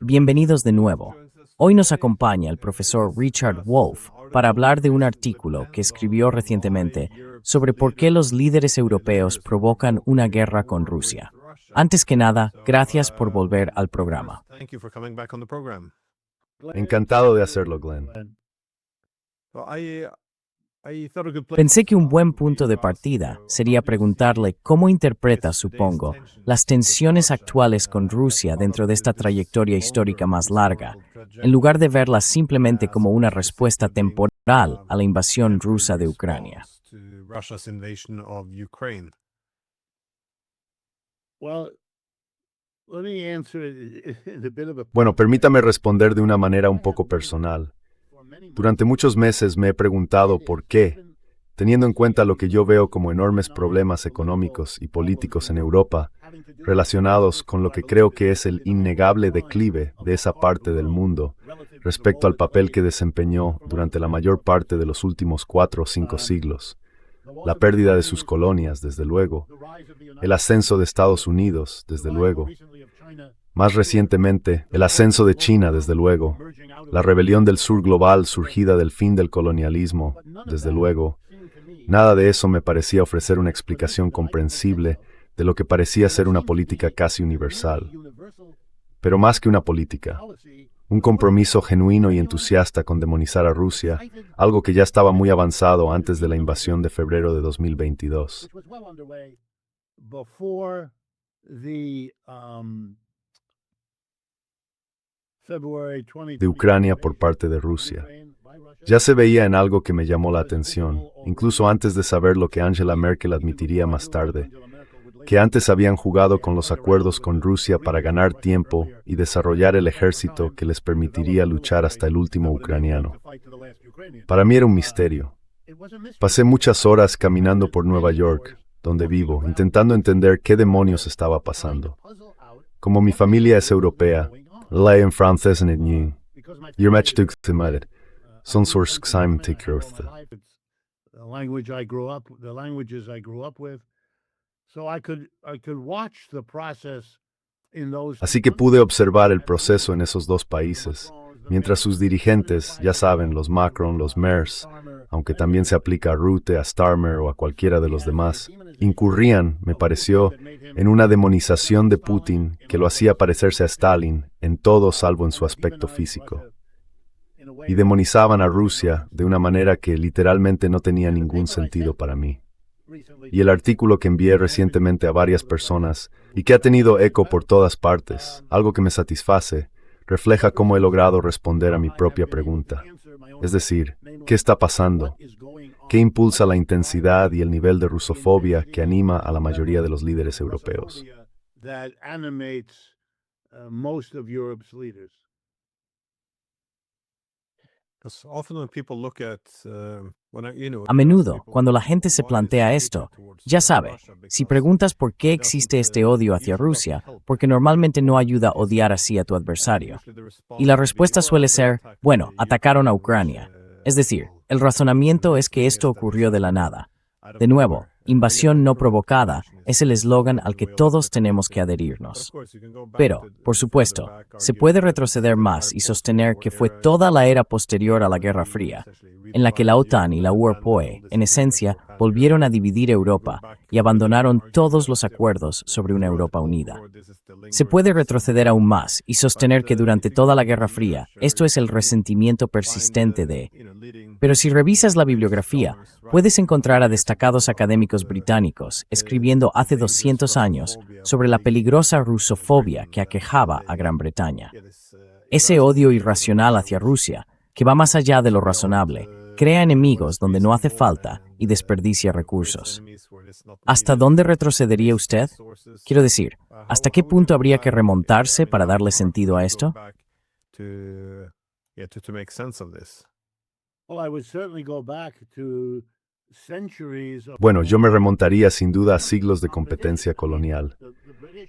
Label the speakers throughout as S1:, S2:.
S1: Bienvenidos de nuevo. Hoy nos acompaña el profesor Richard Wolff para hablar de un artículo que escribió recientemente sobre por qué los líderes europeos provocan una guerra con Rusia. Antes que nada, gracias por volver al programa.
S2: Encantado de hacerlo, Glenn.
S1: Pensé que un buen punto de partida sería preguntarle cómo interpreta, supongo, las tensiones actuales con Rusia dentro de esta trayectoria histórica más larga, en lugar de verlas simplemente como una respuesta temporal a la invasión rusa de Ucrania.
S2: Bueno, permítame responder de una manera un poco personal. Durante muchos meses me he preguntado por qué, teniendo en cuenta lo que yo veo como enormes problemas económicos y políticos en Europa, relacionados con lo que creo que es el innegable declive de esa parte del mundo respecto al papel que desempeñó durante la mayor parte de los últimos 4 o 5 siglos. La pérdida de sus colonias, desde luego, el ascenso de Estados Unidos, desde luego, más recientemente, el ascenso de China, desde luego, la rebelión del sur global surgida del fin del colonialismo, desde luego. Nada de eso me parecía ofrecer una explicación comprensible de lo que parecía ser una política casi universal. Pero más que una política, un compromiso genuino y entusiasta con demonizar a Rusia, algo que ya estaba muy avanzado antes de la invasión de febrero de 2022. De Ucrania por parte de Rusia. Ya se veía en algo que me llamó la atención, incluso antes de saber lo que Angela Merkel admitiría más tarde, que antes habían jugado con los acuerdos con Rusia para ganar tiempo y desarrollar el ejército que les permitiría luchar hasta el último ucraniano. Para mí era un misterio. Pasé muchas horas caminando por Nueva York, donde vivo, intentando entender qué demonios estaba pasando. Como mi familia es europea, la en francés en etnië. Your match took the mud. Son source xime take your the
S3: language I grew up, the languages I grew up with. So I could watch the process in those.
S2: Así que pude observar el proceso en esos dos países, mientras sus dirigentes, ya saben, los Macron, los Merz, aunque también se aplica a Rutte, a Starmer o a cualquiera de los demás, incurrían, me pareció, en una demonización de Putin que lo hacía parecerse a Stalin en todo salvo en su aspecto físico. Y demonizaban a Rusia de una manera que literalmente no tenía ningún sentido para mí. Y el artículo que envié recientemente a varias personas y que ha tenido eco por todas partes, algo que me satisface, refleja cómo he logrado responder a mi propia pregunta. Es decir, ¿qué está pasando? ¿Qué impulsa la intensidad y el nivel de rusofobia que anima a la mayoría de los líderes europeos?
S1: A menudo, cuando la gente se plantea esto, ya sabe, si preguntas por qué existe este odio hacia Rusia, porque normalmente no ayuda a odiar así a tu adversario. Y la respuesta suele ser, bueno, atacaron a Ucrania. Es decir, el razonamiento es que esto ocurrió de la nada. De nuevo, invasión no provocada es el eslogan al que todos tenemos que adherirnos. Pero, por supuesto, se puede retroceder más y sostener que fue toda la era posterior a la Guerra Fría, en la que la OTAN y la URPOE, en esencia, volvieron a dividir Europa y abandonaron todos los acuerdos sobre una Europa unida. Se puede retroceder aún más y sostener que durante toda la Guerra Fría, esto es el resentimiento persistente de... Pero si revisas la bibliografía, puedes encontrar a destacados académicos británicos escribiendo hace 200 años sobre la peligrosa rusofobia que aquejaba a Gran Bretaña. Ese odio irracional hacia Rusia, que va más allá de lo razonable, crea enemigos donde no hace falta y desperdicia recursos. ¿Hasta dónde retrocedería usted? Quiero decir, ¿hasta qué punto habría que remontarse para darle sentido a esto?
S2: Bueno, yo me remontaría sin duda a siglos de competencia colonial.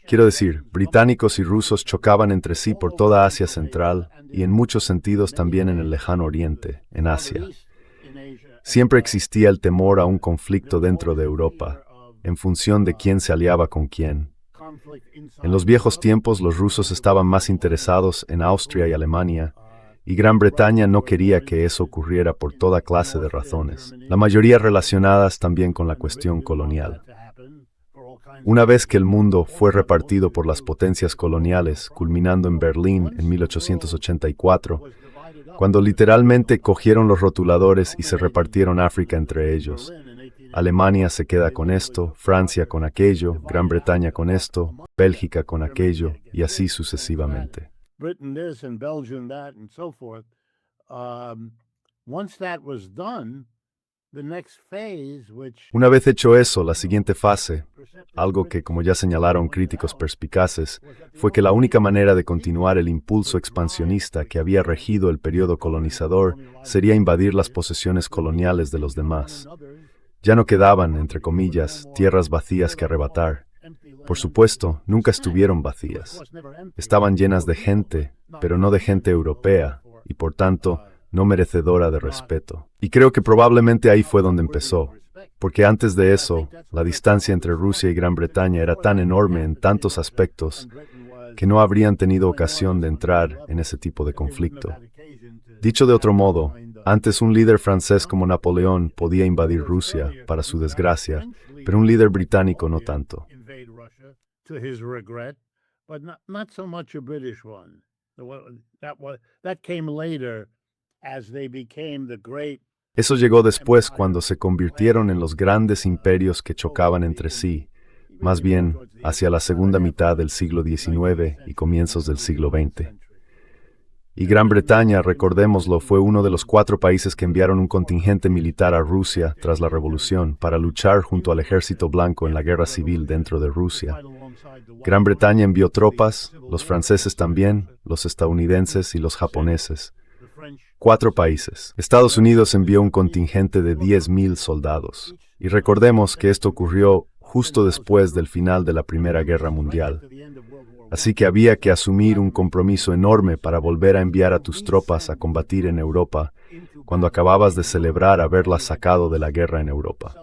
S2: Quiero decir, británicos y rusos chocaban entre sí por toda Asia Central y en muchos sentidos también en el lejano Oriente, en Asia. Siempre existía el temor a un conflicto dentro de Europa, en función de quién se aliaba con quién. En los viejos tiempos, los rusos estaban más interesados en Austria y Alemania, y Gran Bretaña no quería que eso ocurriera por toda clase de razones, la mayoría relacionadas también con la cuestión colonial. Una vez que el mundo fue repartido por las potencias coloniales, culminando en Berlín en 1884, cuando literalmente cogieron los rotuladores y se repartieron África entre ellos. Alemania se queda con esto, Francia con aquello, Gran Bretaña con esto, Bélgica con aquello, y así sucesivamente.
S3: Britain this and Belgium that and so forth. Once that was done, the next phase, which
S2: Una vez hecho eso, la siguiente fase, algo que, como ya señalaron críticos perspicaces, fue que la única manera de continuar el impulso expansionista que había regido el periodo colonizador sería invadir las posesiones coloniales de los demás. Ya no quedaban, entre comillas, tierras vacías que arrebatar. Por supuesto, nunca estuvieron vacías. Estaban llenas de gente, pero no de gente europea, y por tanto, no merecedora de respeto. Y creo que probablemente ahí fue donde empezó, porque antes de eso, la distancia entre Rusia y Gran Bretaña era tan enorme en tantos aspectos que no habrían tenido ocasión de entrar en ese tipo de conflicto. Dicho de otro modo, antes un líder francés como Napoleón podía invadir Rusia, para su desgracia, pero un líder británico no tanto.
S3: to his regret, but not so much a British one. That came later as they became the great.
S2: Eso llegó después cuando se convirtieron en los grandes imperios que chocaban entre sí, más bien hacia la segunda mitad del siglo XIX y comienzos del siglo XX. Y Gran Bretaña, recordémoslo, fue uno de los 4 países que enviaron un contingente militar a Rusia tras la Revolución para luchar junto al Ejército Blanco en la guerra civil dentro de Rusia. Gran Bretaña envió tropas, los franceses también, los estadounidenses y los japoneses. 4 países. Estados Unidos envió un contingente de 10,000 soldados. Y recordemos que esto ocurrió justo después del final de la Primera Guerra Mundial. Así que había que asumir un compromiso enorme para volver a enviar a tus tropas a combatir en Europa, cuando acababas de celebrar haberlas sacado de la guerra en Europa.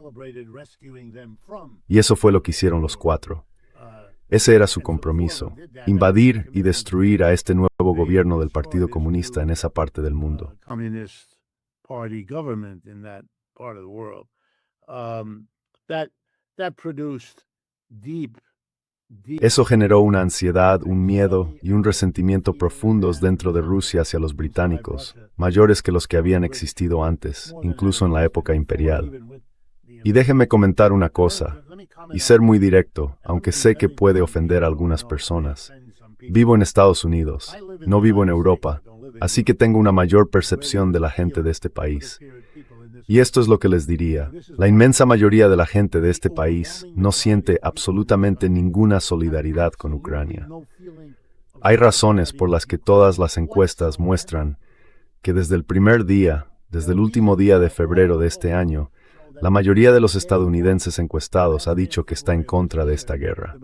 S2: Y eso fue lo que hicieron los 4. Ese era su compromiso, invadir y destruir a este nuevo gobierno del Partido Comunista en esa parte del mundo. Eso generó una ansiedad, un miedo y un resentimiento profundos dentro de Rusia hacia los británicos, mayores que los que habían existido antes, incluso en la época imperial. Y déjenme comentar una cosa, y ser muy directo, aunque sé que puede ofender a algunas personas. Vivo en Estados Unidos, no vivo en Europa, así que tengo una mayor percepción de la gente de este país. Y esto es lo que les diría. La inmensa mayoría de la gente de este país no siente absolutamente ninguna solidaridad con Ucrania. Hay razones por las que todas las encuestas muestran que desde el primer día, desde el último día de febrero de este año, la mayoría de los estadounidenses encuestados ha dicho que está en contra de esta guerra.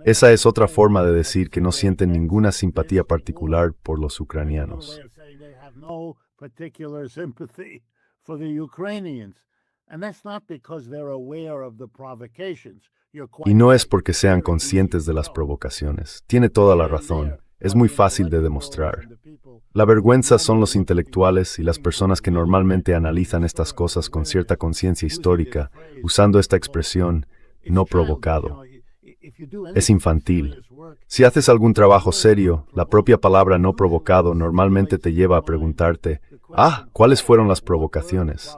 S2: Esa es otra forma de decir que no sienten ninguna simpatía particular por los ucranianos. Y no es porque sean conscientes de las provocaciones. Tiene toda la razón. Es muy fácil de demostrar. La vergüenza son los intelectuales y las personas que normalmente analizan estas cosas con cierta conciencia histórica, usando esta expresión, no provocado. Es infantil. Si haces algún trabajo serio, la propia palabra no provocado normalmente te lleva a preguntarte, ¿cuáles fueron las provocaciones?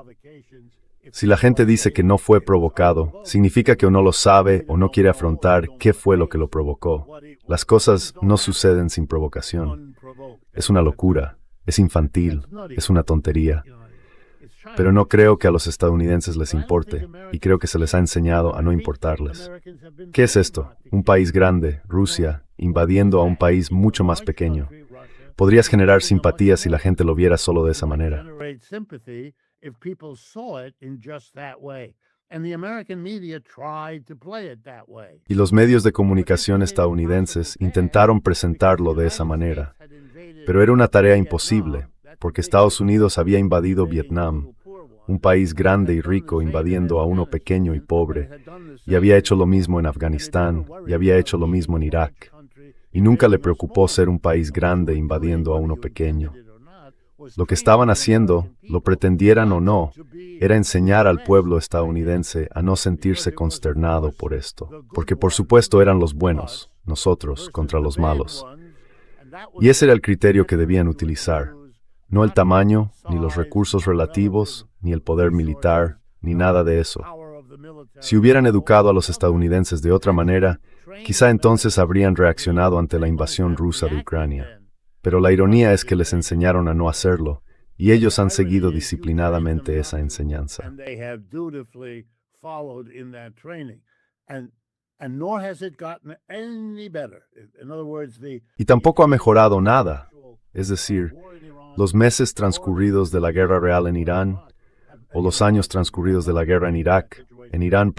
S2: Si la gente dice que no fue provocado, significa que o no lo sabe o no quiere afrontar qué fue lo que lo provocó. Las cosas no suceden sin provocación. Es una locura, es infantil, es una tontería. Pero no creo que a los estadounidenses les importe, y creo que se les ha enseñado a no importarles. ¿Qué es esto? Un país grande, Rusia, invadiendo a un país mucho más pequeño. Podrías generar simpatía si la gente lo viera solo de esa manera. Y los medios de comunicación estadounidenses intentaron presentarlo de esa manera. Pero era una tarea imposible, porque Estados Unidos había invadido Vietnam, un país grande y rico invadiendo a uno pequeño y pobre, y había hecho lo mismo en Afganistán, y había hecho lo mismo en Irak, y nunca le preocupó ser un país grande invadiendo a uno pequeño. Lo que estaban haciendo, lo pretendieran o no, era enseñar al pueblo estadounidense a no sentirse consternado por esto, porque por supuesto eran los buenos, nosotros, contra los malos. Y ese era el criterio que debían utilizar, no el tamaño, ni los recursos relativos, ni el poder militar, ni nada de eso. Si hubieran educado a los estadounidenses de otra manera, quizá entonces habrían reaccionado ante la invasión rusa de Ucrania. Pero la ironía es que les enseñaron a no hacerlo, y ellos han seguido disciplinadamente esa enseñanza. Y tampoco ha mejorado nada. Es decir, los meses transcurridos de la guerra real en Irán, o los años transcurridos de la guerra en Irán,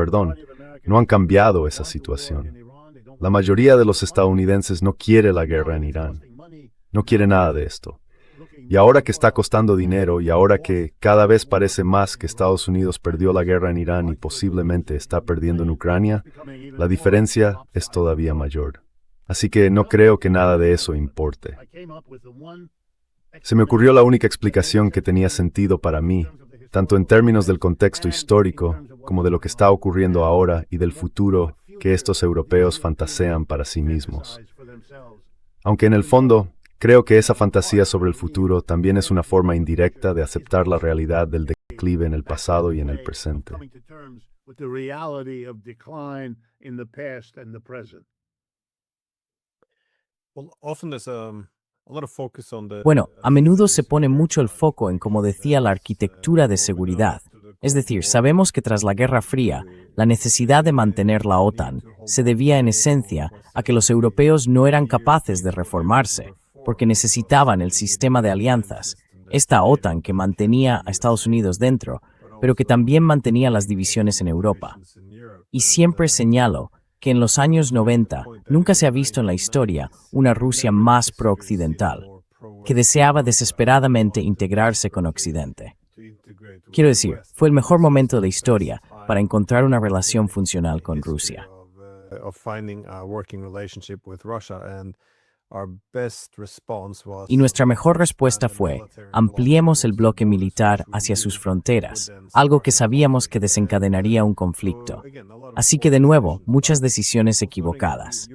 S2: no han cambiado esa situación. La mayoría de los estadounidenses no quiere la guerra en Irán. No quiere nada de esto. Y ahora que está costando dinero y ahora que cada vez parece más que Estados Unidos perdió la guerra en Irán y posiblemente está perdiendo en Ucrania, la diferencia es todavía mayor. Así que no creo que nada de eso importe. Se me ocurrió la única explicación que tenía sentido para mí, tanto en términos del contexto histórico como de lo que está ocurriendo ahora y del futuro que estos europeos fantasean para sí mismos. Aunque en el fondo, creo que esa fantasía sobre el futuro también es una forma indirecta de aceptar la realidad del declive en el pasado y en el presente.
S1: Bueno, a menudo se pone mucho el foco en, como decía, la arquitectura de seguridad. Es decir, sabemos que tras la Guerra Fría, la necesidad de mantener la OTAN se debía en esencia a que los europeos no eran capaces de reformarse, porque necesitaban el sistema de alianzas, esta OTAN que mantenía a Estados Unidos dentro, pero que también mantenía las divisiones en Europa. Y siempre señalo que en los años 90 nunca se ha visto en la historia una Rusia más pro-occidental, que deseaba desesperadamente integrarse con Occidente. Quiero decir, fue el mejor momento de la historia para encontrar una relación funcional con Rusia. Y nuestra mejor respuesta fue, ampliemos el bloque militar hacia sus fronteras, algo que sabíamos que desencadenaría un conflicto. Así que de nuevo, muchas decisiones equivocadas.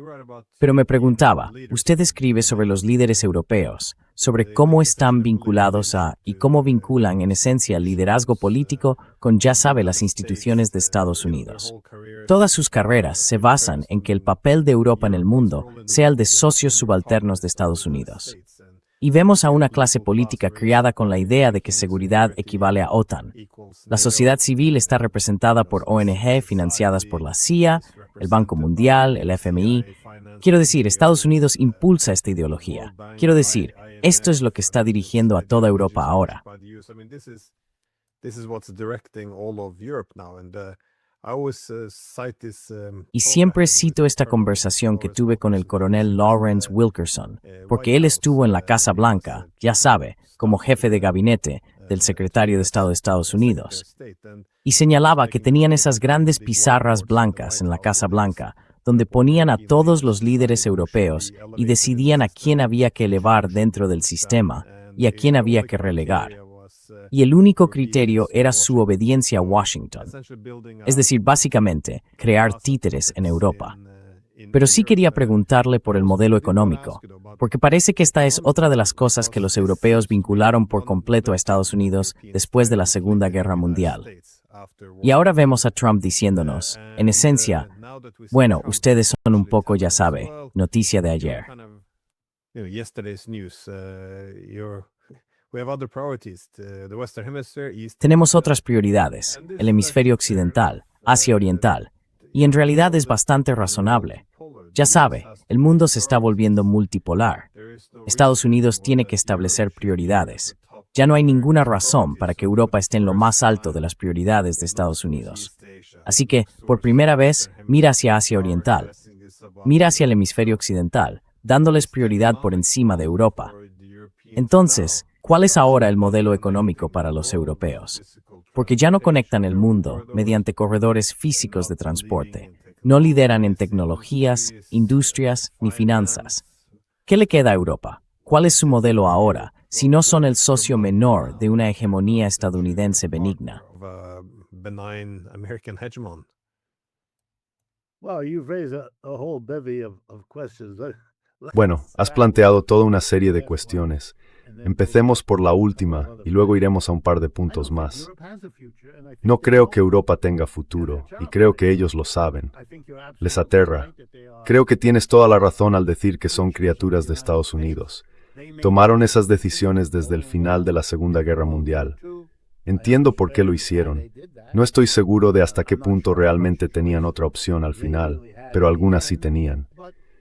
S1: Pero me preguntaba, usted escribe sobre los líderes europeos, sobre cómo están vinculados a y cómo vinculan en esencia el liderazgo político con, ya sabe, las instituciones de Estados Unidos. Todas sus carreras se basan en que el papel de Europa en el mundo sea el de socios subalternos de Estados Unidos. Y vemos a una clase política criada con la idea de que seguridad equivale a OTAN. La sociedad civil está representada por ONG financiadas por la CIA, el Banco Mundial, el FMI. Quiero decir, Estados Unidos impulsa esta ideología. Quiero decir, esto es lo que está dirigiendo a toda Europa ahora. Y siempre cito esta conversación que tuve con el coronel Lawrence Wilkerson, porque él estuvo en la Casa Blanca, ya sabe, como jefe de gabinete del secretario de Estado de Estados Unidos, y señalaba que tenían esas grandes pizarras blancas en la Casa Blanca, donde ponían a todos los líderes europeos y decidían a quién había que elevar dentro del sistema y a quién había que relegar. Y el único criterio era su obediencia a Washington. Es decir, básicamente, crear títeres en Europa. Pero sí quería preguntarle por el modelo económico, porque parece que esta es otra de las cosas que los europeos vincularon por completo a Estados Unidos después de la Segunda Guerra Mundial. Y ahora vemos a Trump diciéndonos, en esencia, bueno, ustedes son un poco, ya sabe, noticia de ayer. Tenemos otras prioridades, el hemisferio occidental, Asia Oriental, y en realidad es bastante razonable. Ya sabe, el mundo se está volviendo multipolar. Estados Unidos tiene que establecer prioridades. Ya no hay ninguna razón para que Europa esté en lo más alto de las prioridades de Estados Unidos. Así que, por primera vez, mira hacia Asia Oriental. Mira hacia el hemisferio occidental, dándoles prioridad por encima de Europa. Entonces, ¿cuál es ahora el modelo económico para los europeos? porque ya no conectan el mundo mediante corredores físicos de transporte, no lideran en tecnologías, industrias ni finanzas. ¿Qué le queda a Europa? ¿Cuál es su modelo ahora, si no son el socio menor de una hegemonía estadounidense benigna?
S2: Bueno, has planteado toda una serie de cuestiones. Empecemos por la última y luego iremos a un par de puntos más. No creo que Europa tenga futuro, y creo que ellos lo saben. Les aterra. Creo que tienes toda la razón al decir que son criaturas de Estados Unidos. Tomaron esas decisiones desde el final de la Segunda Guerra Mundial. Entiendo por qué lo hicieron. No estoy seguro de hasta qué punto realmente tenían otra opción al final, pero algunas sí tenían.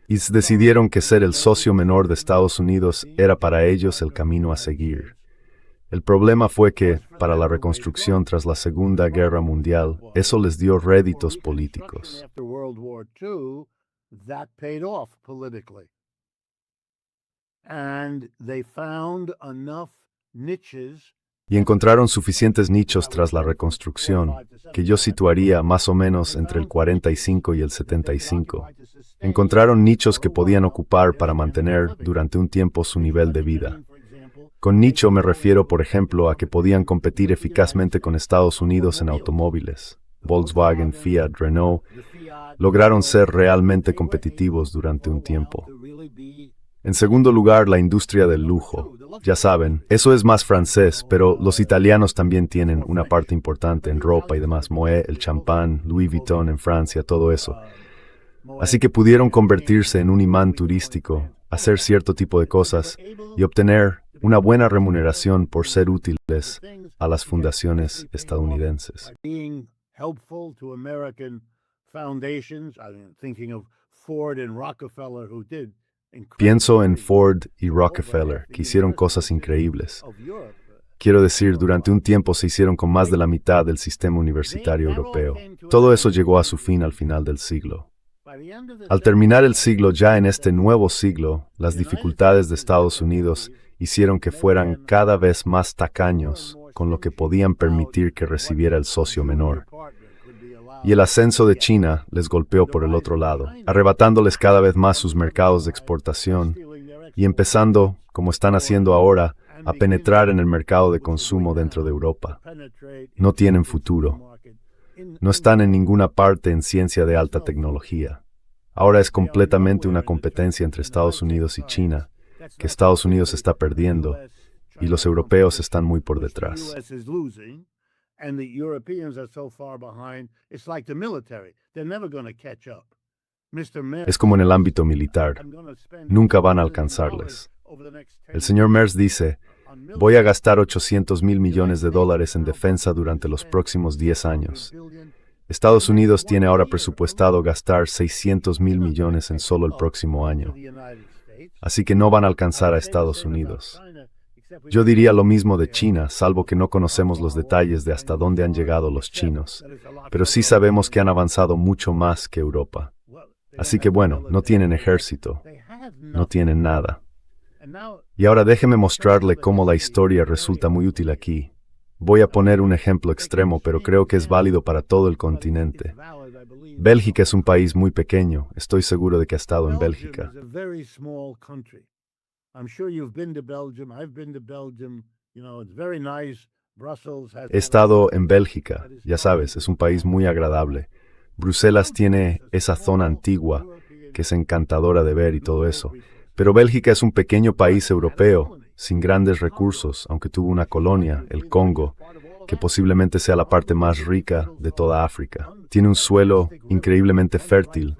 S2: Y decidieron que ser el socio menor de Estados Unidos era para ellos el camino a seguir. El problema fue que, para la reconstrucción tras la Segunda Guerra Mundial, eso les dio réditos políticos. Y encontraron suficientes nichos tras la reconstrucción, que yo situaría más o menos entre el 45 y el 75. Encontraron nichos que podían ocupar para mantener durante un tiempo su nivel de vida. Con nicho me refiero, por ejemplo, a que podían competir eficazmente con Estados Unidos en automóviles. Volkswagen, Fiat, Renault lograron ser realmente competitivos durante un tiempo. En segundo lugar, la industria del lujo. Ya saben, eso es más francés, pero los italianos también tienen una parte importante en ropa y demás. Moet, el champán, Louis Vuitton en Francia, todo eso. Así que pudieron convertirse en un imán turístico, hacer cierto tipo de cosas y obtener una buena remuneración por ser útiles a las fundaciones estadounidenses. Pienso en Ford y Rockefeller, que hicieron cosas increíbles. Quiero decir, durante un tiempo se hicieron con más de la mitad del sistema universitario europeo. Todo eso llegó a su fin al final del siglo. Al terminar el siglo, ya en este nuevo siglo, las dificultades de Estados Unidos hicieron que fueran cada vez más tacaños con lo que podían permitir que recibiera el socio menor. Y el ascenso de China les golpeó por el otro lado, arrebatándoles cada vez más sus mercados de exportación y empezando, como están haciendo ahora, a penetrar en el mercado de consumo dentro de Europa. No tienen futuro. No están en ninguna parte en ciencia de alta tecnología. Ahora es completamente una competencia entre Estados Unidos y China, que Estados Unidos está perdiendo y los europeos están muy por detrás. Es como en el ámbito militar. Nunca van a alcanzarles. El señor Merz dice, voy a gastar $800,000 millones en defensa durante los próximos 10 años. Estados Unidos tiene ahora presupuestado gastar $600,000 millones en solo el próximo año. Así que no van a alcanzar a Estados Unidos. Yo diría lo mismo de China, salvo que no conocemos los detalles de hasta dónde han llegado los chinos, pero sí sabemos que han avanzado mucho más que Europa. Así que bueno, no tienen ejército, no tienen nada. Y ahora déjeme mostrarle cómo la historia resulta muy útil aquí. Voy a poner un ejemplo extremo, pero creo que es válido para todo el continente. Bélgica es un país muy pequeño, estoy seguro de que ha estado en Bélgica. He estado en Bélgica, ya sabes, es un país muy agradable. Bruselas tiene esa zona antigua, que es encantadora de ver y todo eso. Pero Bélgica es un pequeño país europeo, sin grandes recursos, aunque tuvo una colonia, el Congo, que posiblemente sea la parte más rica de toda África. Tiene un suelo increíblemente fértil,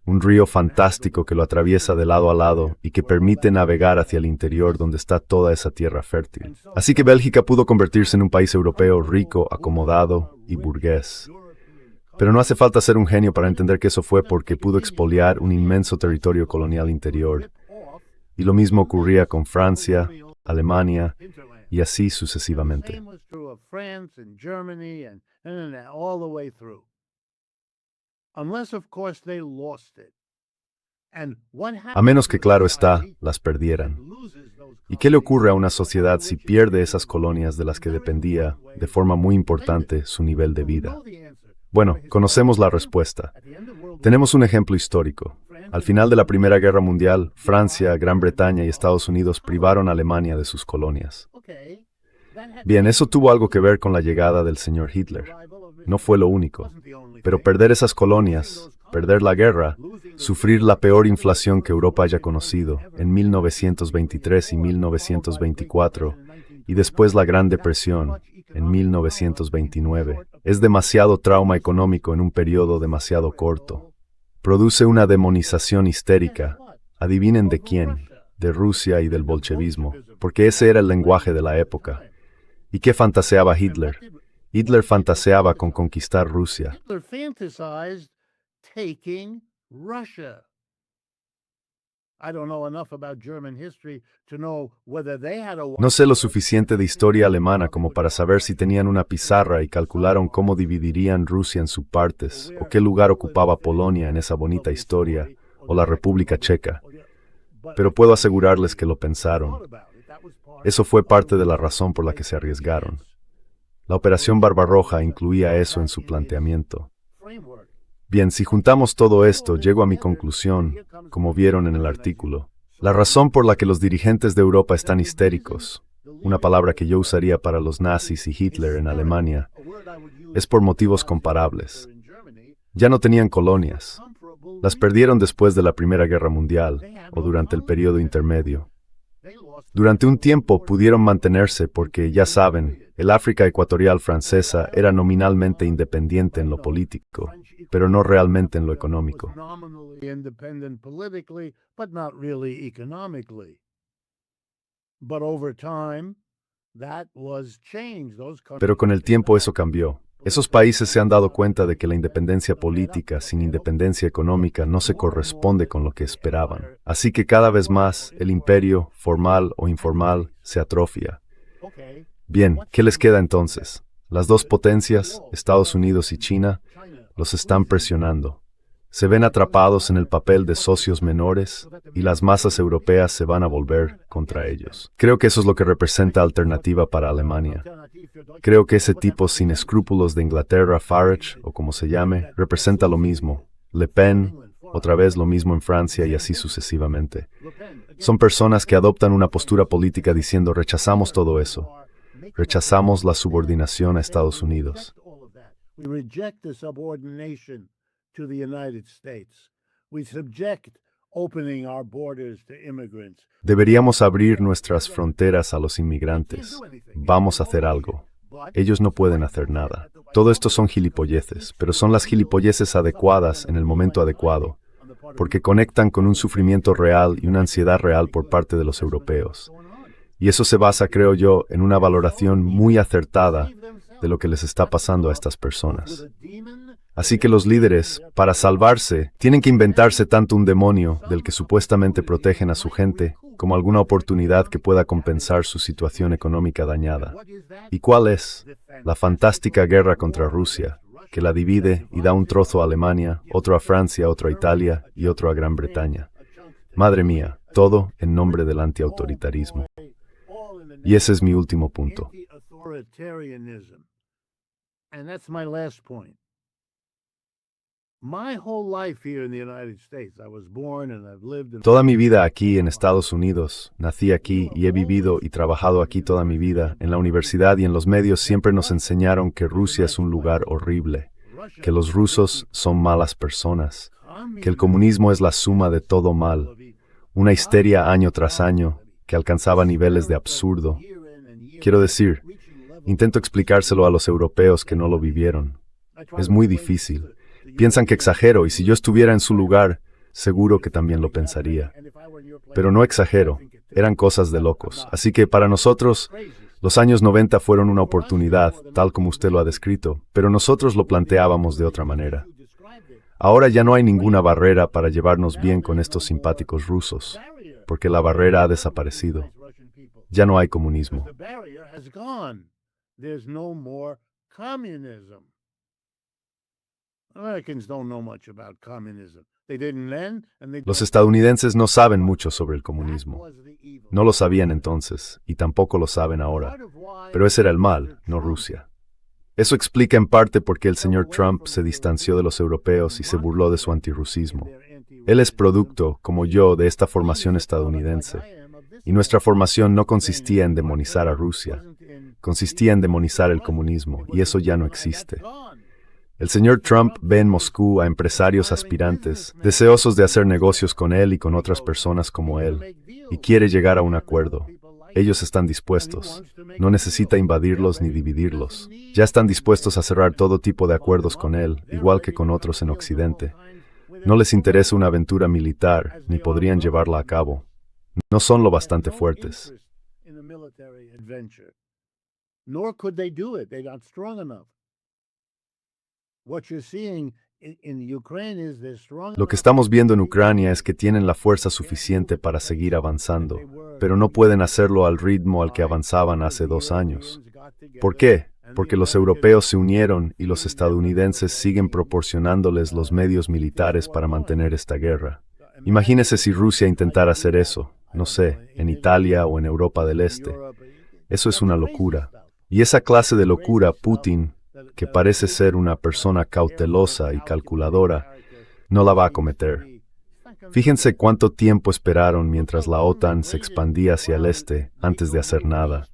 S2: un río fantástico que lo atraviesa de lado a lado y que permite navegar hacia el interior donde está toda esa tierra fértil. Así que Bélgica pudo convertirse en un país europeo rico, acomodado y burgués. Pero no hace falta ser un genio para entender que eso fue porque pudo expoliar un inmenso territorio colonial interior. Y lo mismo ocurría con Francia, Alemania y así sucesivamente. A menos que, claro está, las perdieran. ¿Y qué le ocurre a una sociedad si pierde esas colonias de las que dependía, de forma muy importante, su nivel de vida? Bueno, conocemos la respuesta. Tenemos un ejemplo histórico. Al final de la Primera Guerra Mundial, Francia, Gran Bretaña y Estados Unidos privaron a Alemania de sus colonias. Bien, eso tuvo algo que ver con la llegada del señor Hitler. No fue lo único. Pero perder esas colonias, perder la guerra, sufrir la peor inflación que Europa haya conocido en 1923 y 1924, y después la Gran Depresión en 1929, es demasiado trauma económico en un periodo demasiado corto. Produce una demonización histérica. Adivinen de quién, de Rusia y del bolchevismo, porque ese era el lenguaje de la época. ¿Y qué fantaseaba Hitler? Hitler fantaseaba con conquistar Rusia.
S3: Hitler fantasized taking Russia. I don't know enough about German history to know whether they had a...
S2: No sé lo suficiente de historia alemana como para saber si tenían una pizarra y calcularon cómo dividirían Rusia en subpartes, o qué lugar ocupaba Polonia en esa bonita historia, o la República Checa. Pero puedo asegurarles que lo pensaron. Eso fue parte de la razón por la que se arriesgaron. La Operación Barbarroja incluía eso en su planteamiento. Bien, si juntamos todo esto, llego a mi conclusión, como vieron en el artículo. La razón por la que los dirigentes de Europa están histéricos, una palabra que yo usaría para los nazis y Hitler en Alemania, es por motivos comparables. Ya no tenían colonias. Las perdieron después de la Primera Guerra Mundial, o durante el periodo intermedio. Durante un tiempo pudieron mantenerse porque, ya saben, el África ecuatorial francesa era nominalmente independiente en lo político, pero no realmente en lo económico. Pero con el tiempo eso cambió. Esos países se han dado cuenta de que la independencia política sin independencia económica no se corresponde con lo que esperaban. Así que cada vez más el imperio, formal o informal, se atrofia. Bien, ¿qué les queda entonces? Las dos potencias, Estados Unidos y China, los están presionando. Se ven atrapados en el papel de socios menores y las masas europeas se van a volver contra ellos. Creo que eso es lo que representa alternativa para Alemania. Creo que ese tipo sin escrúpulos de Inglaterra, Farage, o como se llame, representa lo mismo. Le Pen, otra vez lo mismo en Francia y así sucesivamente. Son personas que adoptan una postura política diciendo rechazamos todo eso. Rechazamos la subordinación a Estados Unidos. Deberíamos abrir nuestras fronteras a los inmigrantes. Vamos a hacer algo. Ellos no pueden hacer nada. Todo esto son gilipolleces, pero son las gilipolleces adecuadas en el momento adecuado, porque conectan con un sufrimiento real y una ansiedad real por parte de los europeos. Y eso se basa, creo yo, en una valoración muy acertada de lo que les está pasando a estas personas. Así que los líderes, para salvarse, tienen que inventarse tanto un demonio del que supuestamente protegen a su gente, como alguna oportunidad que pueda compensar su situación económica dañada. ¿Y cuál es? La fantástica guerra contra Rusia, que la divide y da un trozo a Alemania, otro a Francia, otro a Italia y otro a Gran Bretaña. Madre mía, todo en nombre del antiautoritarismo. Y ese es mi último punto. Toda mi vida aquí en Estados Unidos, nací aquí y he vivido y trabajado aquí toda mi vida. En la universidad y en los medios siempre nos enseñaron que Rusia es un lugar horrible, que los rusos son malas personas, que el comunismo es la suma de todo mal, una histeria año tras año que alcanzaba niveles de absurdo. Quiero decir, intento explicárselo a los europeos que no lo vivieron. Es muy difícil. Piensan que exagero y si yo estuviera en su lugar, seguro que también lo pensaría. Pero no exagero, eran cosas de locos. Así que para nosotros, los años 90 fueron una oportunidad, tal como usted lo ha descrito, pero nosotros lo planteábamos de otra manera. Ahora ya no hay ninguna barrera para llevarnos bien con estos simpáticos rusos, porque la barrera ha desaparecido. Ya no hay comunismo. Los estadounidenses no saben mucho sobre el comunismo. No lo sabían entonces, y tampoco lo saben ahora. Pero ese era el mal, no Rusia. Eso explica en parte por qué el señor Trump se distanció de los europeos y se burló de su antirrusismo. Él es producto, como yo, de esta formación estadounidense. Y nuestra formación no consistía en demonizar a Rusia, consistía en demonizar el comunismo, y eso ya no existe. El señor Trump ve en Moscú a empresarios aspirantes, deseosos de hacer negocios con él y con otras personas como él, y quiere llegar a un acuerdo. Ellos están dispuestos. No necesita invadirlos ni dividirlos. Ya están dispuestos a cerrar todo tipo de acuerdos con él, igual que con otros en Occidente. No les interesa una aventura militar, ni podrían llevarla a cabo. No son lo bastante fuertes. Lo que estamos viendo en Ucrania es que tienen la fuerza suficiente para seguir avanzando, pero no pueden hacerlo al ritmo al que avanzaban hace 2 años. ¿Por qué? Porque los europeos se unieron y los estadounidenses siguen proporcionándoles los medios militares para mantener esta guerra. Imagínese si Rusia intentara hacer eso, no sé, en Italia o en Europa del Este. Eso es una locura. Y esa clase de locura, Putin, que parece ser una persona cautelosa y calculadora, no la va a cometer. Fíjense cuánto tiempo esperaron mientras la OTAN se expandía hacia el este antes de hacer nada.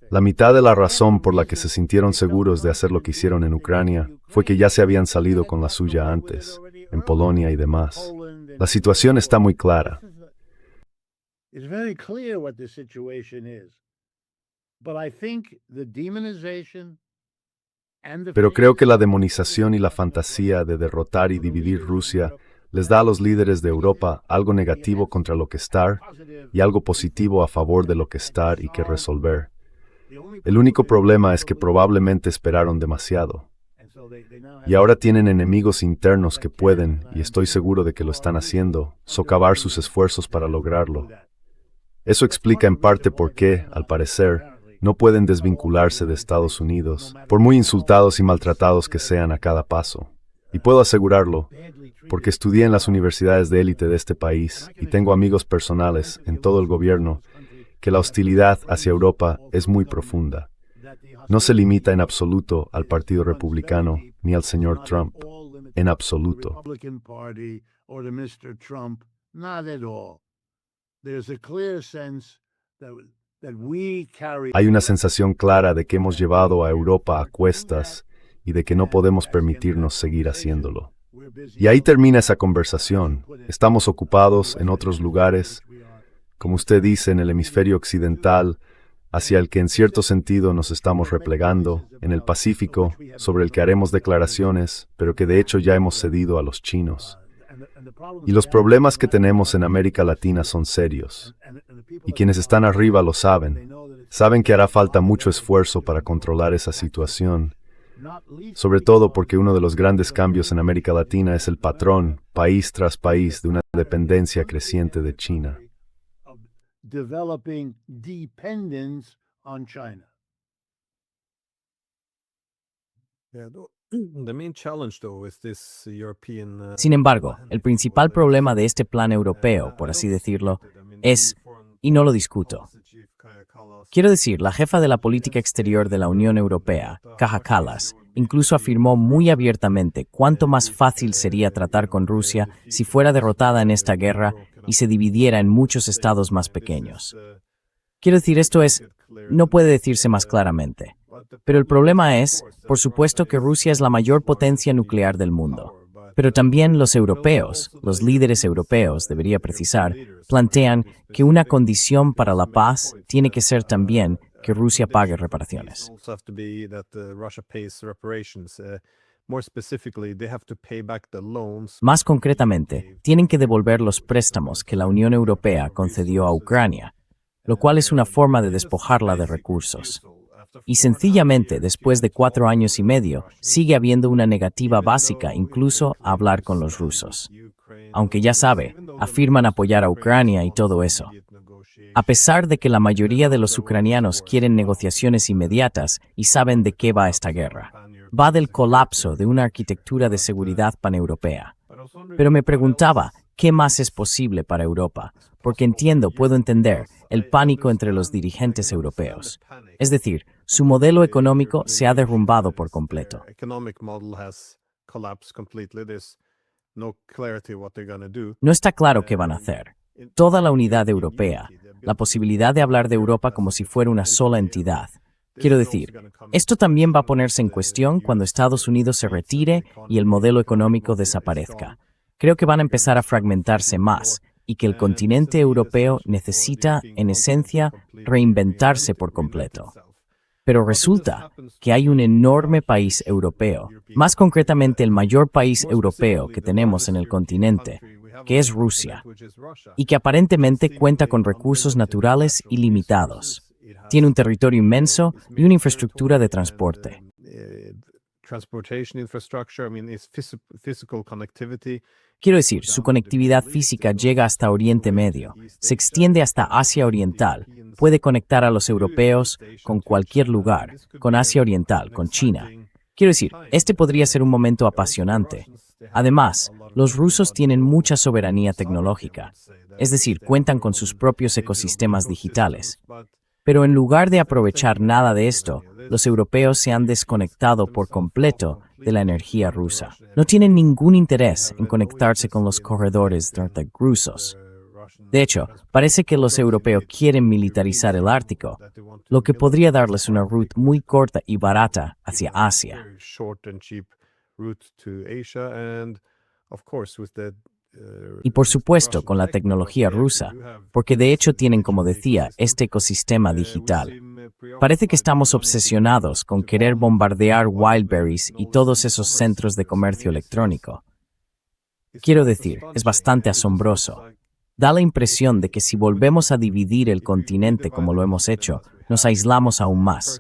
S2: La mitad de la razón por la que se sintieron seguros de hacer lo que hicieron en Ucrania fue que ya se habían salido con la suya antes, en Polonia y demás. La situación está muy clara. Pero creo que la demonización y la fantasía de derrotar y dividir Rusia les da a los líderes de Europa algo negativo contra lo que estar y algo positivo a favor de lo que estar y que resolver. El único problema es que probablemente esperaron demasiado. Y ahora tienen enemigos internos que pueden, y estoy seguro de que lo están haciendo, socavar sus esfuerzos para lograrlo. Eso explica en parte por qué, al parecer, no pueden desvincularse de Estados Unidos, por muy insultados y maltratados que sean a cada paso. Y puedo asegurarlo, porque estudié en las universidades de élite de este país y tengo amigos personales en todo el gobierno, que la hostilidad hacia Europa es muy profunda. No se limita en absoluto al Partido Republicano ni al señor Trump. En absoluto. Hay una sensación clara de que hemos llevado a Europa a cuestas y de que no podemos permitirnos seguir haciéndolo. Y ahí termina esa conversación. Estamos ocupados en otros lugares, como usted dice, en el hemisferio occidental, hacia el que en cierto sentido nos estamos replegando, en el Pacífico, sobre el que haremos declaraciones, pero que de hecho ya hemos cedido a los chinos. Y los problemas que tenemos en América Latina son serios. Y quienes están arriba lo saben. Saben que hará falta mucho esfuerzo para controlar esa situación. Sobre todo porque uno de los grandes cambios en América Latina es el patrón, país tras país, de una dependencia creciente de China.
S1: Sin embargo, el principal problema de este plan europeo, por así decirlo, es, y no lo discuto. Quiero decir, la jefa de la política exterior de la Unión Europea, Kaja Kallas, incluso afirmó muy abiertamente cuánto más fácil sería tratar con Rusia si fuera derrotada en esta guerra y se dividiera en muchos estados más pequeños. Quiero decir, no puede decirse más claramente. Pero el problema es, por supuesto, que Rusia es la mayor potencia nuclear del mundo. Pero también los europeos, los líderes europeos, debería precisar, plantean que una condición para la paz tiene que ser también que Rusia pague reparaciones. Más concretamente, tienen que devolver los préstamos que la Unión Europea concedió a Ucrania, lo cual es una forma de despojarla de recursos. Y sencillamente, después de 4 años y medio, sigue habiendo una negativa básica incluso a hablar con los rusos. Aunque ya sabe, afirman apoyar a Ucrania y todo eso. A pesar de que la mayoría de los ucranianos quieren negociaciones inmediatas y saben de qué va esta guerra. Va del colapso de una arquitectura de seguridad paneuropea. Pero me preguntaba, ¿qué más es posible para Europa? Porque puedo entender el pánico entre los dirigentes europeos. Es decir, su modelo económico se ha derrumbado por completo. No está claro qué van a hacer. Toda la unidad europea, la posibilidad de hablar de Europa como si fuera una sola entidad. Quiero decir, esto también va a ponerse en cuestión cuando Estados Unidos se retire y el modelo económico desaparezca. Creo que van a empezar a fragmentarse más y que el continente europeo necesita, en esencia, reinventarse por completo. Pero resulta que hay un enorme país europeo, más concretamente el mayor país europeo que tenemos en el continente, que es Rusia, y que aparentemente cuenta con recursos naturales ilimitados. Tiene un territorio inmenso y una infraestructura de transporte. Quiero decir, su conectividad física llega hasta Oriente Medio, se extiende hasta Asia Oriental, puede conectar a los europeos con cualquier lugar, con Asia Oriental, con China. Quiero decir, este podría ser un momento apasionante. Además, los rusos tienen mucha soberanía tecnológica, es decir, cuentan con sus propios ecosistemas digitales. Pero en lugar de aprovechar nada de esto, los europeos se han desconectado por completo de la energía rusa. No tienen ningún interés en conectarse con los corredores rusos. De hecho, parece que los europeos quieren militarizar el Ártico, lo que podría darles una ruta muy corta y barata hacia Asia. Y por supuesto con la tecnología rusa, porque de hecho tienen, como decía, este ecosistema digital. Parece que estamos obsesionados con querer bombardear Wildberries y todos esos centros de comercio electrónico. Quiero decir, es bastante asombroso. Da la impresión de que si volvemos a dividir el continente como lo hemos hecho, nos aislamos aún más.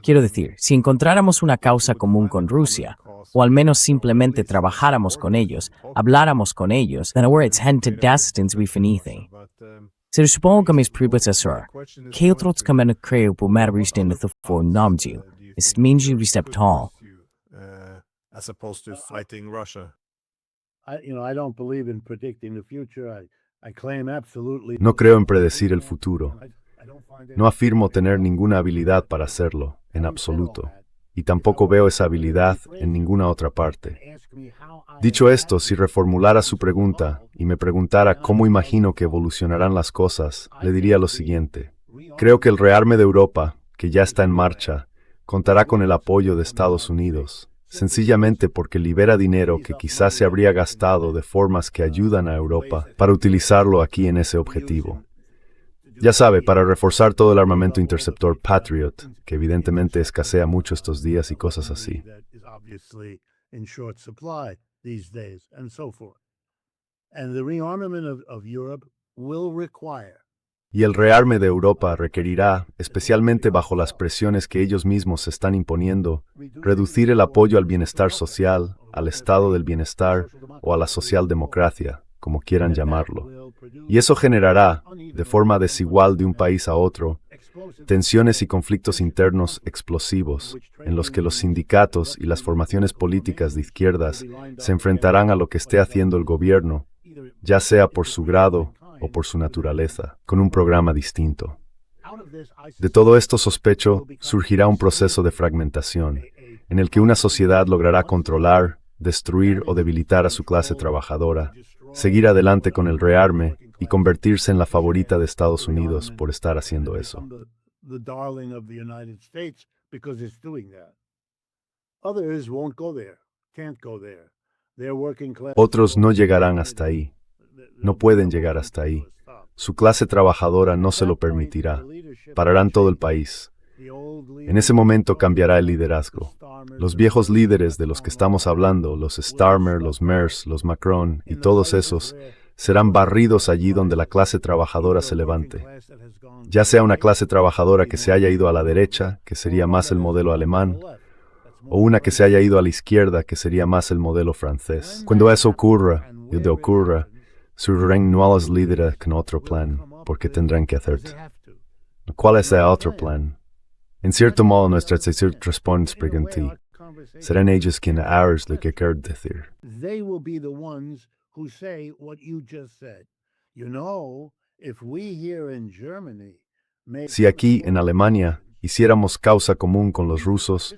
S1: Quiero decir, si encontráramos una causa común con Rusia, o al menos simplemente trabajáramos con ellos, habláramos con ellos, then our intended destins we finite. Se supone que mis predecesor, que otros caminos creo por ristin de for namji, es minji receptal.
S3: As opposed to fighting Russia. I don't believe in predicting the future. I claim absolutely.
S2: No creo en predecir el futuro. No afirmo tener ninguna habilidad para hacerlo, en absoluto. Y tampoco veo esa habilidad en ninguna otra parte. Dicho esto, si reformulara su pregunta y me preguntara cómo imagino que evolucionarán las cosas, le diría lo siguiente. Creo que el rearme de Europa, que ya está en marcha, contará con el apoyo de Estados Unidos, sencillamente porque libera dinero que quizás se habría gastado de formas que ayudan a Europa para utilizarlo aquí en ese objetivo. Ya sabe, para reforzar todo el armamento interceptor Patriot, que evidentemente escasea mucho estos días y cosas así. Y el rearme de Europa requerirá, especialmente bajo las presiones que ellos mismos se están imponiendo, reducir el apoyo al bienestar social, al estado del bienestar o a la socialdemocracia, como quieran llamarlo. Y eso generará, de forma desigual de un país a otro, tensiones y conflictos internos explosivos, en los que los sindicatos y las formaciones políticas de izquierdas se enfrentarán a lo que esté haciendo el gobierno, ya sea por su grado o por su naturaleza, con un programa distinto. De todo esto sospecho, surgirá un proceso de fragmentación, en el que una sociedad logrará controlar, destruir o debilitar a su clase trabajadora, seguir adelante con el rearme y convertirse en la favorita de Estados Unidos por estar haciendo eso. Otros no llegarán hasta ahí. No pueden llegar hasta ahí. Su clase trabajadora no se lo permitirá. Pararán todo el país. En ese momento cambiará el liderazgo. Los viejos líderes de los que estamos hablando, los Starmer, los Merz, los Macron y todos esos, serán barridos allí donde la clase trabajadora se levante. Ya sea una clase trabajadora que se haya ido a la derecha, que sería más el modelo alemán, o una que se haya ido a la izquierda, que sería más el modelo francés. Cuando eso ocurra, surgirán nuevos líderes con otro plan, porque tendrán que hacerlo. ¿Cuál es ese otro plan? En cierto modo, nuestra respuesta serán ellos quienes harán lo que quieren decir.
S3: who say what you just said. You know, if we here in Germany made
S2: Si aquí, en Alemania, hiciéramos causa común con los rusos,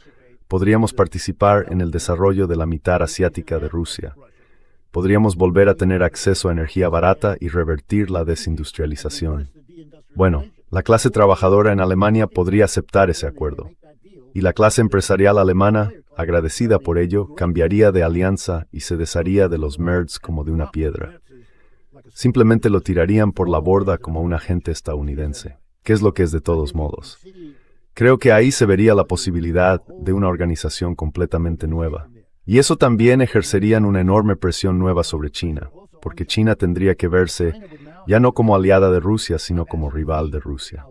S2: podríamos participar en el desarrollo de la mitad asiática de Rusia. Podríamos volver a tener acceso a energía barata y revertir la desindustrialización. Bueno, la clase trabajadora en Alemania podría aceptar ese acuerdo. Y la clase empresarial alemana, agradecida por ello, cambiaría de alianza y se desharía de los Merds como de una piedra. Simplemente lo tirarían por la borda como un agente estadounidense, que es lo que es de todos modos. Creo que ahí se vería la posibilidad de una organización completamente nueva. Y eso también ejercería una enorme presión nueva sobre China, porque China tendría que verse ya no como aliada de Rusia, sino como rival de Rusia.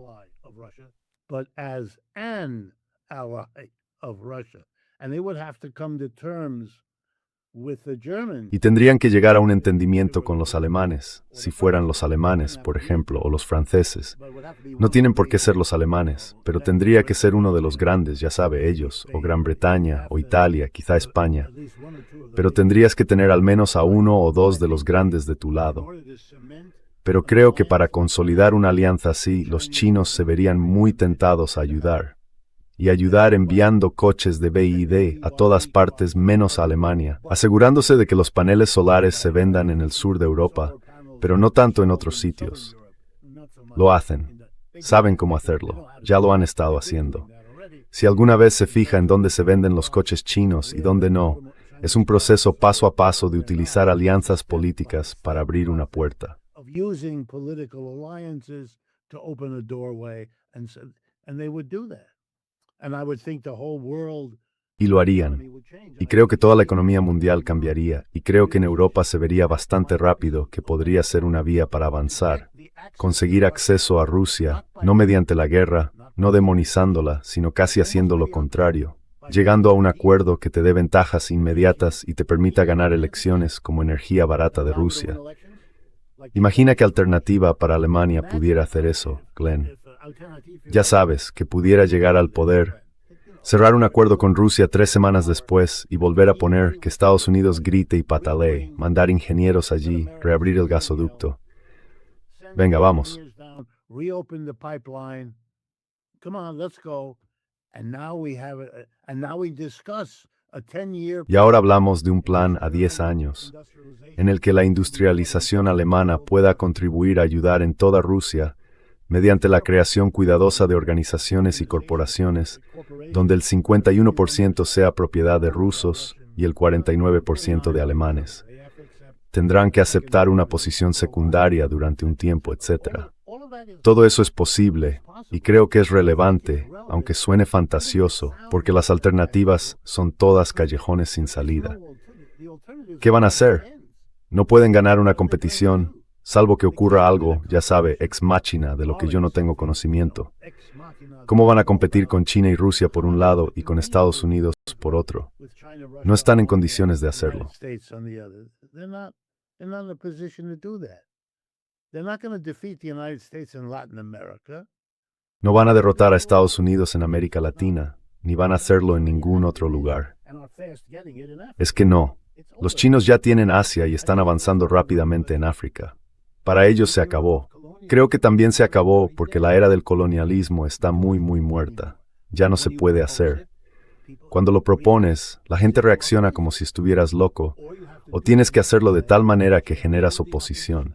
S3: but as an ally of Russia. And they would have to come to terms with the Germans.
S2: Y tendrían que llegar a un entendimiento con los alemanes, si fueran los alemanes, por ejemplo, o los franceses. No tienen por qué ser los alemanes, pero tendría que ser uno de los grandes, ya sabe, ellos, o Gran Bretaña, o Italia, quizá España. Pero tendrías que tener al menos a uno o dos de los grandes de tu lado. Pero creo que para consolidar una alianza así, los chinos se verían muy tentados a ayudar. Y ayudar enviando coches de BYD a todas partes menos a Alemania, asegurándose de que los paneles solares se vendan en el sur de Europa, pero no tanto en otros sitios. Lo hacen. Saben cómo hacerlo. Ya lo han estado haciendo. Si alguna vez se fija en dónde se venden los coches chinos y dónde no, es un proceso paso a paso de utilizar alianzas políticas para abrir una puerta.
S3: Using political alliances to open a doorway, and they would do that. And I would think the whole world
S2: Y lo harían. Y creo que toda la economía mundial cambiaría, y creo que en Europa se vería bastante rápido que podría ser una vía para avanzar. Conseguir acceso a Rusia, no mediante la guerra, no demonizándola, sino casi haciendo lo contrario. Llegando a un acuerdo que te dé ventajas inmediatas y te permita ganar elecciones como energía barata de Rusia. Imagina qué alternativa para Alemania pudiera hacer eso, Glenn. Ya sabes, que pudiera llegar al poder, cerrar un acuerdo con Rusia 3 semanas después y volver a poner que Estados Unidos grite y patalee, mandar ingenieros allí, reabrir el gasoducto. Venga, vamos.
S3: reopen the pipeline. Come on, let's go. And now we discuss a 10-year.
S2: Y ahora hablamos de un plan a 10 años, en el que la industrialización alemana pueda contribuir a ayudar en toda Rusia, mediante la creación cuidadosa de organizaciones y corporaciones, donde el 51% sea propiedad de rusos y el 49% de alemanes. Tendrán que aceptar una posición secundaria durante un tiempo, etc. Todo eso es posible, y creo que es relevante, aunque suene fantasioso, porque las alternativas son todas callejones sin salida. ¿Qué van a hacer? No pueden ganar una competición, salvo que ocurra algo, ya sabe, ex machina, de lo que yo no tengo conocimiento. ¿Cómo van a competir con China y Rusia por un lado y con Estados Unidos por otro? No están en condiciones de hacerlo. No van a derrotar a Estados Unidos en América Latina, ni van a hacerlo en ningún otro lugar. Es que no. Los chinos ya tienen Asia y están avanzando rápidamente en África. Para ellos se acabó. Creo que también se acabó porque la era del colonialismo está muy muerta. Ya no se puede hacer. Cuando lo propones, la gente reacciona como si estuvieras loco, o tienes que hacerlo de tal manera que generas oposición.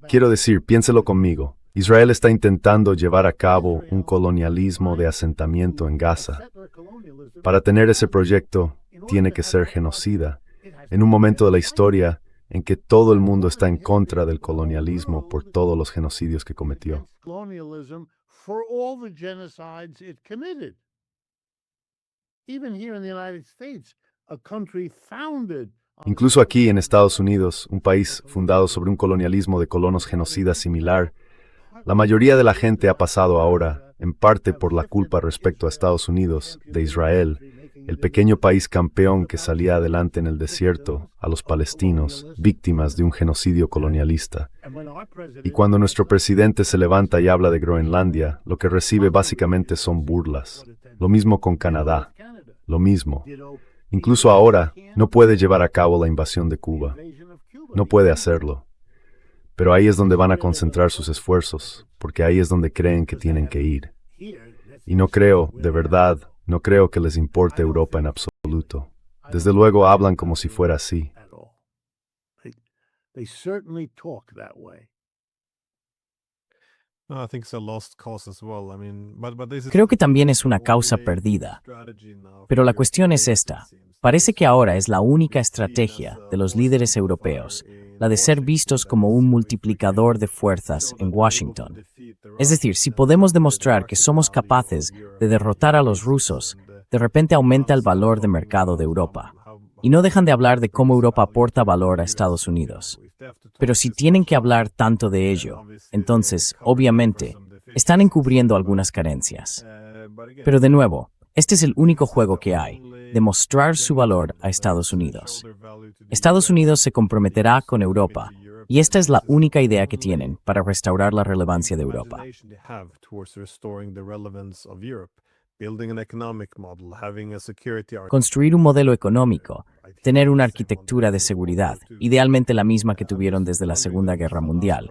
S2: Quiero decir, piénselo conmigo. Israel está intentando llevar a cabo un colonialismo de asentamiento en Gaza. Para tener ese proyecto, tiene que ser genocida. En un momento de la historia en que todo el mundo está en contra del colonialismo por todos los genocidios que cometió. Incluso aquí en Estados Unidos, un país fundado sobre un colonialismo de colonos genocidas similar, la mayoría de la gente ha pasado ahora, en parte por la culpa respecto a Estados Unidos, de Israel, el pequeño país campeón que salía adelante en el desierto, a los palestinos, víctimas de un genocidio colonialista. Y cuando nuestro presidente se levanta y habla de Groenlandia, lo que recibe básicamente son burlas. Lo mismo con Canadá. Lo mismo. Incluso ahora, no puede llevar a cabo la invasión de Cuba. No puede hacerlo. Pero ahí es donde van a concentrar sus esfuerzos, porque ahí es donde creen que tienen que ir. Y no creo, de verdad, no creo que les importe Europa en absoluto. Desde luego hablan como si fuera así.
S3: They certainly talk that way.
S1: Creo que también es una causa perdida. Pero la cuestión es esta. Parece que ahora es la única estrategia de los líderes europeos, la de ser vistos como un multiplicador de fuerzas en Washington. Es decir, si podemos demostrar que somos capaces de derrotar a los rusos, de repente aumenta el valor de mercado de Europa. Y no dejan de hablar de cómo Europa aporta valor a Estados Unidos. Pero si tienen que hablar tanto de ello, entonces, obviamente, están encubriendo algunas carencias. Pero de nuevo, este es el único juego que hay, demostrar su valor a Estados Unidos. Estados Unidos se comprometerá con Europa, y esta es la única idea que tienen para restaurar la relevancia de Europa. Construir un modelo económico, tener una arquitectura de seguridad, idealmente la misma que tuvieron desde la Segunda Guerra Mundial.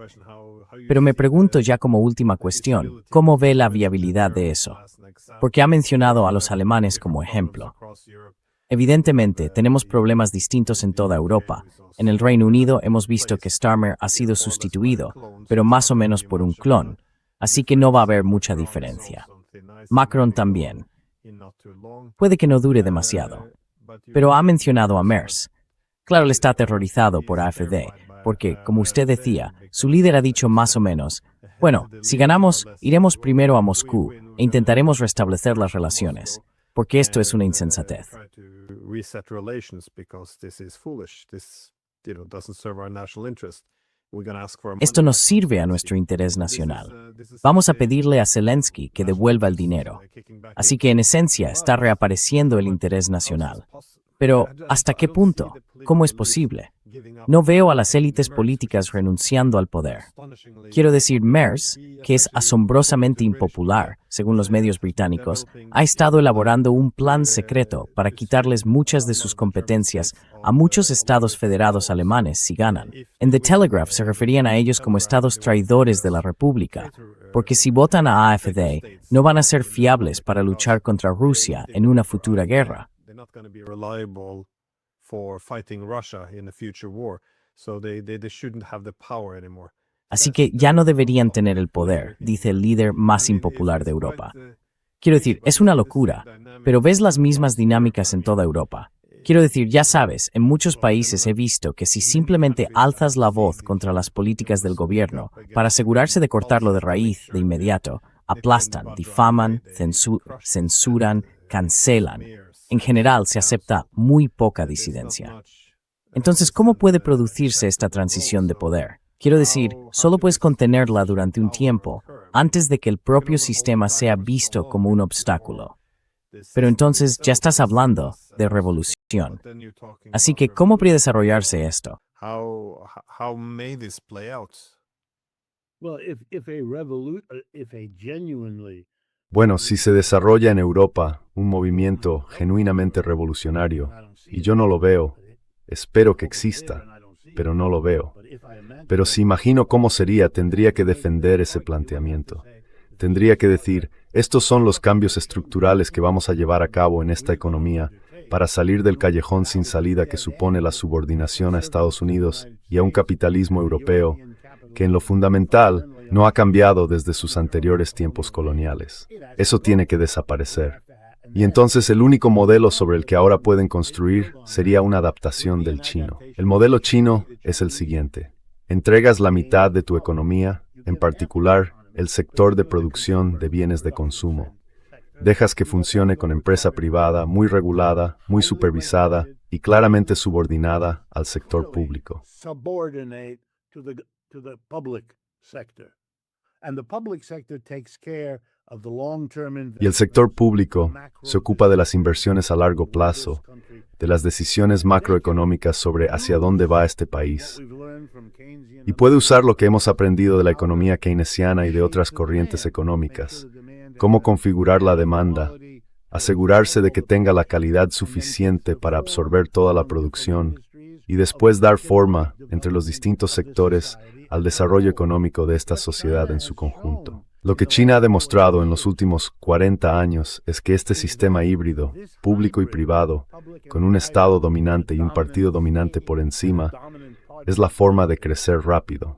S1: Pero me pregunto ya como última cuestión, ¿cómo ve la viabilidad de eso? Porque ha mencionado a los alemanes como ejemplo. Evidentemente, tenemos problemas distintos en toda Europa. En el Reino Unido hemos visto que Starmer ha sido sustituido, pero más o menos por un clon, así que no va a haber mucha diferencia. Macron también. Puede que no dure demasiado. Pero ha mencionado a Merz. Claro, él está aterrorizado por AfD, porque, como usted decía, su líder ha dicho más o menos, bueno, si ganamos, iremos primero a Moscú e intentaremos restablecer las relaciones, porque esto es una insensatez. Esto no sirve a nuestro interés nacional. Vamos a pedirle a Zelensky que devuelva el dinero. Así que en esencia está reapareciendo el interés nacional. Pero, ¿hasta qué punto? ¿Cómo es posible? No veo a las élites políticas renunciando al poder. Quiero decir, Merz, que es asombrosamente impopular, según los medios británicos, ha estado elaborando un plan secreto para quitarles muchas de sus competencias a muchos estados federados alemanes si ganan. En The Telegraph se referían a ellos como estados traidores de la República, porque si votan a AfD, no van a ser fiables para luchar contra Rusia en una futura guerra. Así que ya no deberían tener el poder, dice el líder más impopular de Europa. Quiero decir, es una locura, pero ves las mismas dinámicas en toda Europa. Quiero decir, ya sabes, en muchos países he visto que si simplemente alzas la voz contra las políticas del gobierno, para asegurarse de cortarlo de raíz de inmediato, aplastan, difaman, censuran, cancelan. En general, se acepta muy poca disidencia. Entonces, ¿cómo puede producirse esta transición de poder? Quiero decir, solo puedes contenerla durante un tiempo, antes de que el propio sistema sea visto como un obstáculo. Pero entonces ya estás hablando de revolución. Así que, ¿cómo puede desarrollarse esto?
S2: Bueno, si se desarrolla en Europa un movimiento genuinamente revolucionario, y yo no lo veo, espero que exista, pero no lo veo. Pero si imagino cómo sería, tendría que defender ese planteamiento. Tendría que decir, estos son los cambios estructurales que vamos a llevar a cabo en esta economía para salir del callejón sin salida que supone la subordinación a Estados Unidos y a un capitalismo europeo que en lo fundamental no ha cambiado desde sus anteriores tiempos coloniales. Eso tiene que desaparecer. Y entonces el único modelo sobre el que ahora pueden construir sería una adaptación del chino. El modelo chino es el siguiente. Entregas la mitad de tu economía, en particular el sector de producción de bienes de consumo. Dejas que funcione con empresa privada muy regulada, muy supervisada y claramente subordinada al sector público. Y el sector público se ocupa de las inversiones a largo plazo, de las decisiones macroeconómicas sobre hacia dónde va este país. Y puede usar lo que hemos aprendido de la economía keynesiana y de otras corrientes económicas, cómo configurar la demanda, asegurarse de que tenga la calidad suficiente para absorber toda la producción y después dar forma, entre los distintos sectores, al desarrollo económico de esta sociedad en su conjunto. Lo que China ha demostrado en los últimos 40 años es que este sistema híbrido, público y privado, con un Estado dominante y un partido dominante por encima, es la forma de crecer rápido.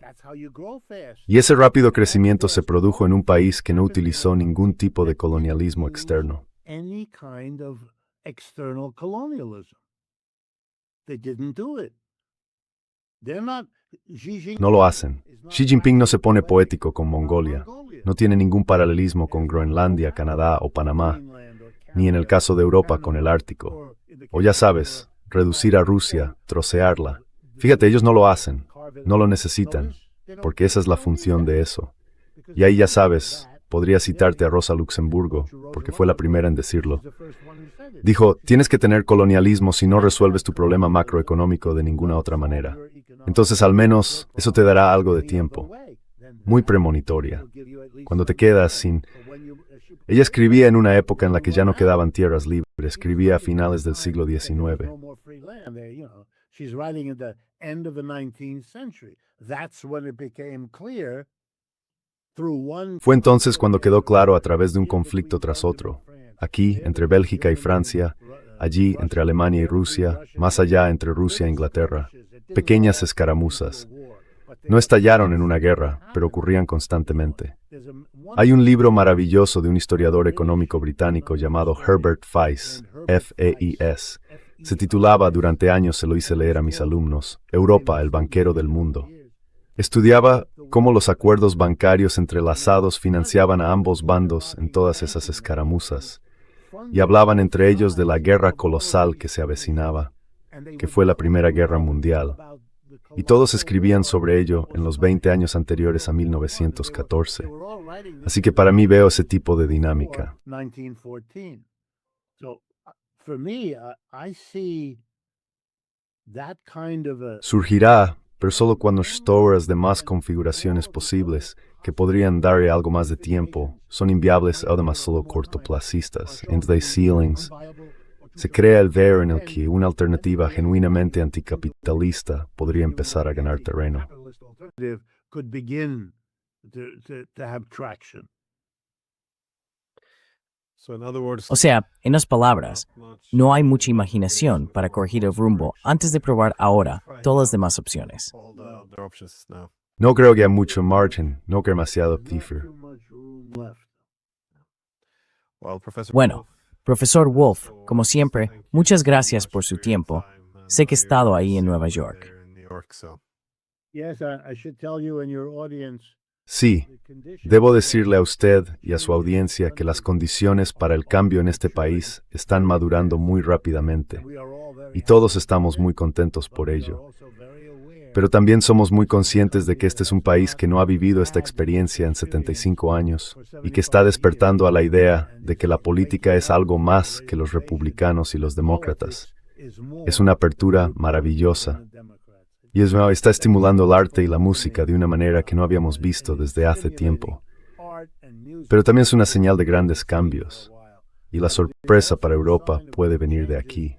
S2: Y ese rápido crecimiento se produjo en un país que no utilizó ningún tipo de colonialismo externo. No lo hacen. Xi Jinping no se pone poético con Mongolia. No tiene ningún paralelismo con Groenlandia, Canadá o Panamá, ni en el caso de Europa con el Ártico. O ya sabes, reducir a Rusia, trocearla. Fíjate, ellos no lo hacen, no lo necesitan, porque esa es la función de eso. Y ahí ya sabes, podría citarte a Rosa Luxemburgo, porque fue la primera en decirlo. Dijo, tienes que tener colonialismo si no resuelves tu problema macroeconómico de ninguna otra manera. Entonces al menos eso te dará algo de tiempo. Muy premonitoria. Cuando te quedas sin... Ella escribía en una época en la que ya no quedaban tierras libres, escribía a finales del siglo XIX. Fue entonces cuando quedó claro a través de un conflicto tras otro, aquí entre Bélgica y Francia, allí entre Alemania y Rusia, más allá entre Rusia e Inglaterra, pequeñas escaramuzas. No estallaron en una guerra, pero ocurrían constantemente. Hay un libro maravilloso de un historiador económico británico llamado Herbert Feiss, F-E-I-S. Se titulaba, durante años se lo hice leer a mis alumnos, Europa, el banquero del mundo. Estudiaba cómo los acuerdos bancarios entrelazados financiaban a ambos bandos en todas esas escaramuzas, y hablaban entre ellos de la guerra colosal que se avecinaba, que fue la Primera Guerra Mundial. Y todos escribían sobre ello en los 20 años anteriores a 1914. Así que para mí veo ese tipo de dinámica. Surgirá, pero solo cuando todas las demás configuraciones posibles, que podrían darle algo más de tiempo, son inviables o además solo cortoplacistas, entre ceilings. Se crea el ver en el que una alternativa genuinamente anticapitalista podría empezar a ganar terreno.
S1: O sea, en las palabras, no hay mucha imaginación para corregir el rumbo antes de probar ahora todas las demás opciones.
S2: No creo que haya mucho margen, no que demasiado cifra.
S1: Bueno, profesor Wolf, como siempre, muchas gracias por su tiempo. Sé que he estado ahí en Nueva York.
S2: Sí, debo decirle a usted y a su audiencia que las condiciones para el cambio en este país están madurando muy rápidamente, y todos estamos muy contentos por ello. Pero también somos muy conscientes de que este es un país que no ha vivido esta experiencia en 75 años, y que está despertando a la idea de que la política es algo más que los republicanos y los demócratas. Es una apertura maravillosa. Y está estimulando el arte y la música de una manera que no habíamos visto desde hace tiempo. Pero también es una señal de grandes cambios. Y la sorpresa para Europa puede venir de aquí.